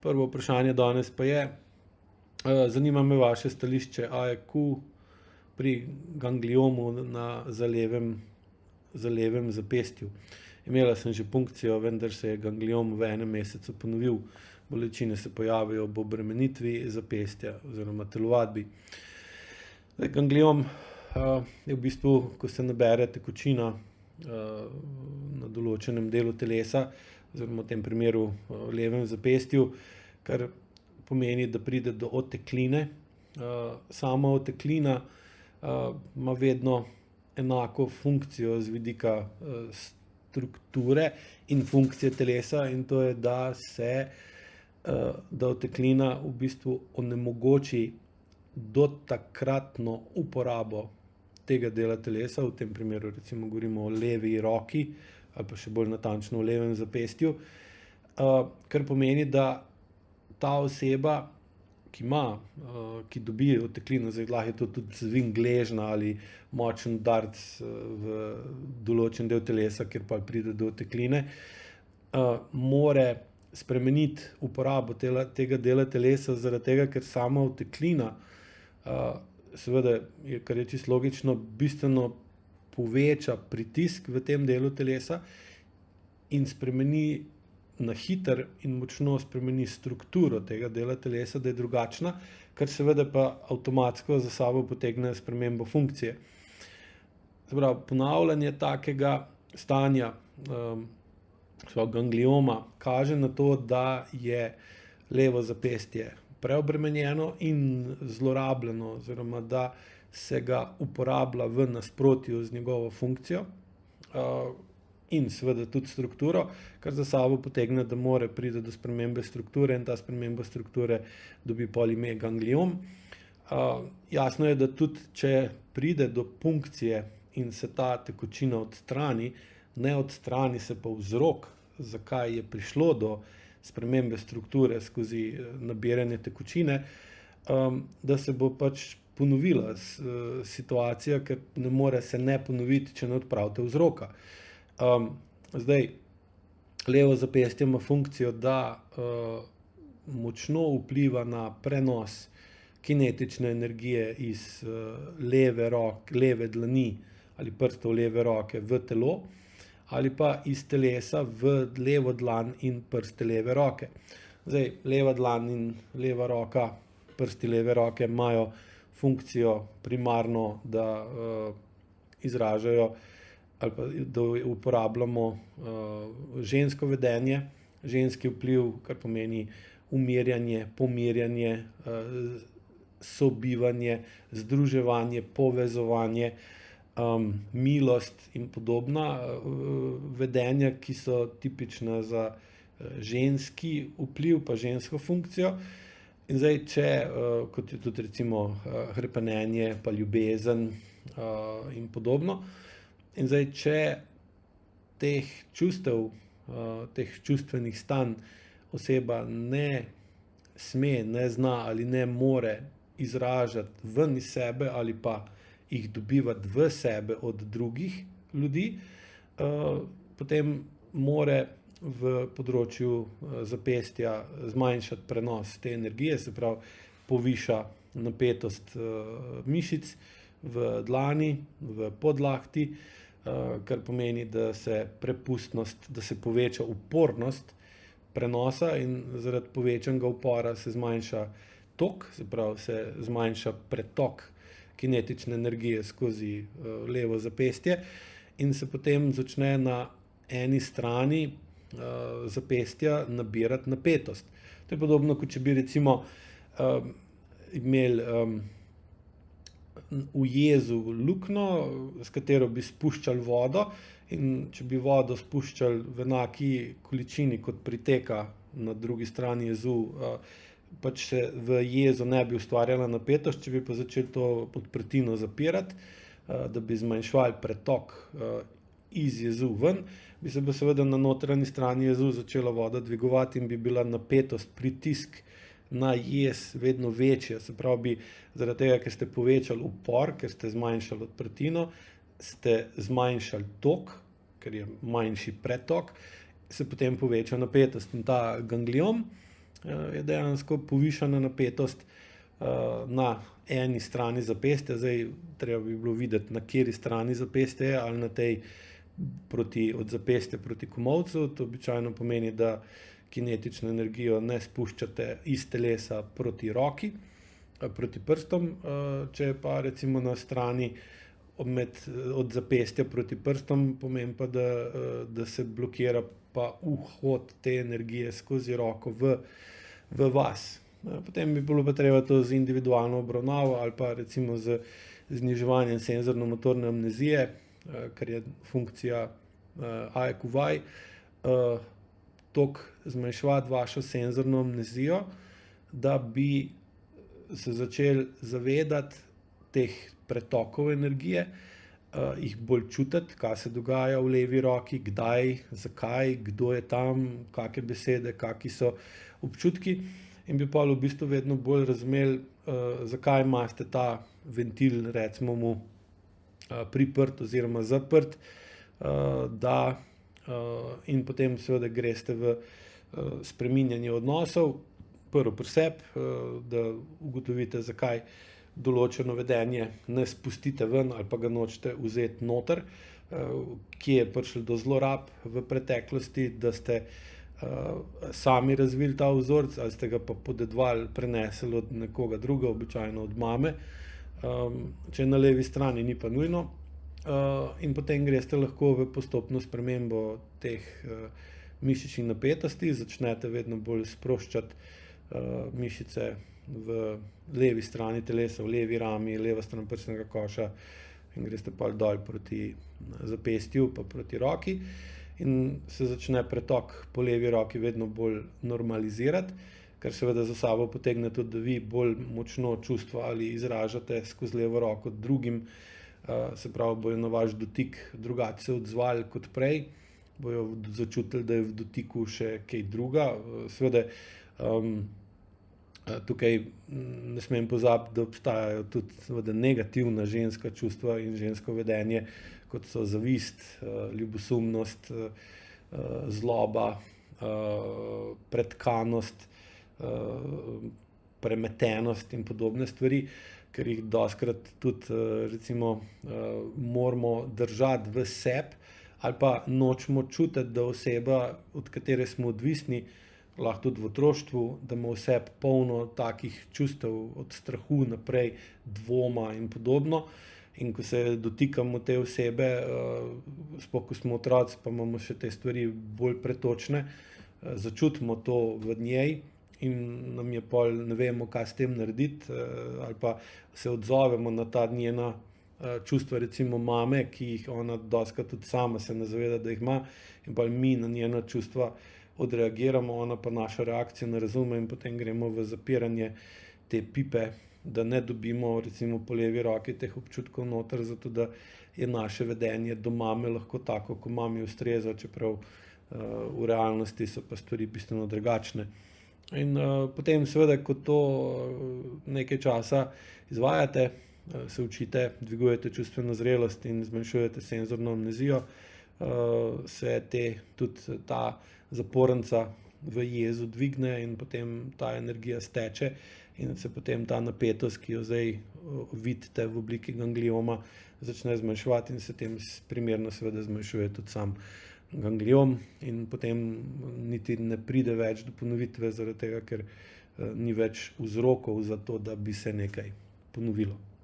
Prvo vprašanje danes pa je, zanima me vaše stališče AEQ pri gangliomu za levem zapestju. Imela sem že punkcijo, vendar se je gangliom v enem mesecu ponovil. Bolečine se pojavijo ob obremenitvi zapestja oziroma telovadbi. Gangliom je v bistvu, ko se nabere tekočina na določenem delu telesa, oziroma v tem primeru levem zapestju, kar pomeni, da pride do otekline. Sama oteklina ima vedno enako funkcijo z vidika strukture in funkcije telesa, in to je, da oteklina v bistvu onemogoči dotakratno uporabo tega dela telesa, v tem primeru recimo govorimo o levi roki ali pa še bolj natančno o levem zapestju, kar pomeni, da ta oseba, ki dobi oteklino, zdaj lahko je to tudi zvin gležnja ali močen udarec v določen del telesa, kjer pa pride do otekline, more spremeniti uporabo tega dela telesa, zaradi tega, ker sama oteklina, seveda, kar je čisto logično, bistveno poveča pritisk v tem delu telesa in spremeni na hiter in močno spremeni strukturo tega dela telesa, da je drugačna, kar seveda pa avtomatsko za sabo potegne spremembo funkcije. Se pravi, ponavljanje takega stanja ganglioma kaže na to, da je levo zapestje preobremenjeno in zlorabljeno, oziroma da se ga uporablja v nasprotju z njegovo funkcijo in seveda tudi strukturo, kar za sabo potegne, da mora priti do spremembe strukture in ta sprememba strukture dobi pol ime gangliom. Jasno je, da tudi če pride do punkcije in se ta tekočina odstrani, ne odstrani se pa vzrok, zakaj je prišlo do spremembe strukture skozi nabiranje tekočine, da se bo pač ponovila situacija, ker ne more se ne ponoviti, če ne odpravite vzroka. Zdaj, levo zapestje ima funkcijo, da močno vpliva na prenos kinetične energije iz leve dlani ali prstov leve roke v telo, ali pa iz telesa v levo dlan in prste leve roke. Zdaj, leva dlan in leva roka, prsti leve roke imajo funkcijo primarno, da izražajo ali pa da uporabljamo žensko vedenje, ženski vpliv, kar pomeni umirjanje, pomirjanje, sobivanje, združevanje, povezovanje, milost in podobna vedenja, ki so tipična za ženski vpliv pa žensko funkcijo. In zdaj, kot je tudi recimo hrepenenje pa ljubezen in podobno. In zdaj, če teh čustev, teh čustvenih stanj oseba ne sme, ne zna ali ne more izražati ven iz sebe ali pa jih dobivati v sebe od drugih ljudi, potem more v področju zapestja zmanjšati prenos te energije, se pravi poviša napetost mišic v dlani, v podlakti, kar pomeni, da se poveča upornost prenosa in zaradi povečanega upora se zmanjša tok, se pravi se zmanjša pretok kinetične energije skozi levo zapestje in se potem začne na eni strani zapestja nabirati napetost. To je podobno, kot če bi recimo imeli v jezu luknjo, s katero bi spuščali vodo, in če bi vodo spuščali v enaki količini, kot priteka na drugi strani jezu, pač se v jezu ne bi ustvarjala napetost, če bi pa začeli to odprtino zapirati, da bi zmanjševali pretok iz jezu ven, bi se pa seveda na notranji strani jezu začela voda dvigovati in bi bila napetost, pritisk na jez vedno večja. Se pravi, bi zaradi tega, ker ste povečali upor, ker ste zmanjšali odprtino, ste zmanjšali tok, ker je manjši pretok, se potem poveča napetost. In ta gangliom je dejansko povišana napetost na eni strani zapestja. Zdaj treba bi bilo videti, na kateri strani zapestja je, ali na tej od zapestja proti komolcu. To običajno pomeni, da kinetično energijo ne spuščate iz telesa proti roki, proti prstom. Če pa recimo na strani od zapestja proti prstom, pomeni pa, da se blokira pa vhod te energije skozi roko v vas. Potem bi bilo pa treba to z individualno obravnavo ali pa recimo z zniževanjem senzorno-motorne amnezije, kar je funkcija AEQ-VAI, toliko zmanjševati vašo senzorno amnezijo, da bi se začeli zavedati teh pretokov energije, jih bolj čutiti, kaj se dogaja v levi roki, kdaj, zakaj, kdo je tam, kakšne besede, kakšni so občutki, in bi pa v bistvu vedno bolj razumeli, zakaj imate ta ventil, recimo mu priprt oziroma zaprt, in potem seveda greste v spreminjanje odnosov, prvo pri sebi, da ugotovite, zakaj določeno vedenje ne spustite ven ali pa ga nočete vzeti noter, kje je prišlo do zlorab v preteklosti, da ste sami razvili ta vzorec ali ste ga pa podedovali, prenesli od nekoga drugega, običajno od mame. Če je na levi strani, ni pa nujno. In potem greste lahko v postopno spremembo teh mišičnih napetosti, začnete vedno bolj sproščati mišice v levi strani telesa, v levi rami, leva stran prsnega koša, in greste pa dol proti zapestju pa proti roki. In se začne pretok po levi roki vedno bolj normalizirati, kar seveda za sabo potegne tudi, da vi bolj močno čustva ali izražate skozi levo roko drugim, se pravi, bojo na vaš dotik drugače se odzvali kot prej, bojo začutili, da je v dotiku še kaj druga. Seveda tukaj ne smem pozabiti, da obstajajo tudi negativna ženska čustva in žensko vedenje, kot so zavist, ljubosumnost, zloba, pretkanost, premetenost in podobne stvari, ker jih dostikrat tudi recimo moramo držati v sebi ali pa nočemo čutiti, da oseba, od katere smo odvisni, lahko tudi v otroštvu, da ima v sebi polno takih čustev, od strahu naprej, dvoma in podobno. In ko se dotikamo te osebe, sploh ko smo otroci, pa imamo še te stvari bolj pretočne, začutimo to v njej in nam je pol, ne vemo, kaj s tem narediti, ali pa se odzovemo na ta njena čustva, recimo mame, ki jih ona dostikrat tudi sama se ne zaveda, da jih ima, in pa mi na njena čustva odreagiramo, ona pa našo reakcijo ne razume in potem gremo v zapiranje te pipe, da ne dobimo recimo po levi roki teh občutkov noter, zato da je naše vedenje do mame lahko tako, ko mami ustreza, čeprav v realnosti so pa stvari bistveno drugačne. In potem seveda, ko to nekaj časa izvajate, se učite, dvigujete čustveno zrelost in zmanjšujete senzorno amnezijo, se tudi ta zapornica v jezu dvigne in potem ta energija steče in se potem ta napetost, ki jo zdaj vidite v obliki ganglioma, začne zmanjševati in se tem primerno seveda zmanjšuje tudi sam gangliom in potem niti ne pride več do ponovitve, zaradi tega, ker ni več vzrokov za to, da bi se nekaj ponovilo.